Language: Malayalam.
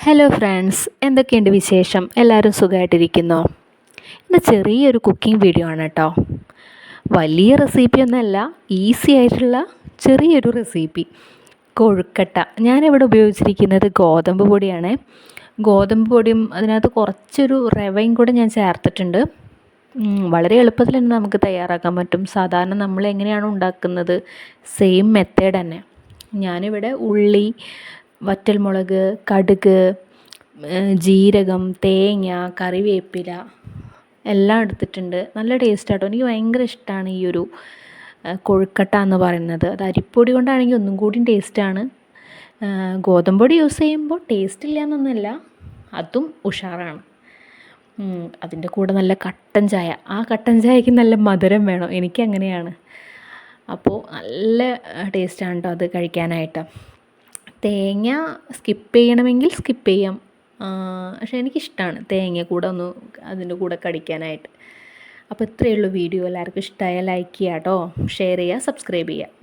ഹലോ ഫ്രണ്ട്സ്, എന്തൊക്കെയുണ്ട് വിശേഷം? എല്ലാവരും സുഖമായിട്ടിരിക്കുന്നോ? ഇന്ന് ചെറിയൊരു കുക്കിംഗ് വീഡിയോ ആണ് കേട്ടോ. വലിയ റെസിപ്പിയൊന്നുമല്ല, ഈസി ആയിട്ടുള്ള ചെറിയൊരു റെസിപ്പി. കൊഴുക്കട്ട. ഞാനിവിടെ ഉപയോഗിച്ചിരിക്കുന്നത് ഗോതമ്പ് പൊടിയാണ്. ഗോതമ്പ് പൊടിയും അതിനകത്ത് കുറച്ചൊരു റവയും കൂടെ ഞാൻ ചേർത്തിട്ടുണ്ട്. വളരെ എളുപ്പത്തിൽ തന്നെ നമുക്ക് തയ്യാറാക്കാൻ പറ്റും. സാധാരണ നമ്മൾ എങ്ങനെയാണോ ഉണ്ടാക്കുന്നത് സെയിം മെത്തേഡ് തന്നെ. ഞാനിവിടെ ഉള്ളി, വറ്റൽമുളക്, കടുക്, ജീരകം, തേങ്ങ, കറിവേപ്പില എല്ലാം എടുത്തിട്ടുണ്ട്. നല്ല ടേസ്റ്റ് ആട്ടോ. എനിക്ക് ഭയങ്കര ഇഷ്ടമാണ് ഈ ഒരു കൊഴുക്കട്ട എന്ന് പറയുന്നത്. അത് അരിപ്പൊടി കൊണ്ടാണെങ്കിൽ ഒന്നും കൂടി ടേസ്റ്റാണ്. ഗോതമ്പൊടി യൂസ് ചെയ്യുമ്പോൾ ടേസ്റ്റ് ഇല്ല എന്നൊന്നുമില്ല, അതും ഉഷാറാണ്. അതിൻ്റെ കൂടെ നല്ല കട്ടൻ ചായ. ആ കട്ടൻ ചായക്ക് നല്ല മധുരം വേണം, എനിക്കങ്ങനെയാണ്. അപ്പോൾ നല്ല ടേസ്റ്റാണ് കേട്ടോ അത് കഴിക്കാനായിട്ട്. തേങ്ങ സ്കിപ്പ് ചെയ്യണമെങ്കിൽ സ്കിപ്പ് ചെയ്യാം. പക്ഷേ എനിക്കിഷ്ടമാണ് തേങ്ങ കൂടെ ഒന്ന് അതിൻ്റെ കൂടെ കടിക്കാനായിട്ട്. അപ്പോൾ ഇത്രയേ ഉള്ളൂ വീഡിയോ. എല്ലാവർക്കും ഇഷ്ടമായാൽ ലൈക്ക് ചെയ്യുക കേട്ടോ, ഷെയർ ചെയ്യുക, സബ്സ്ക്രൈബ് ചെയ്യുക.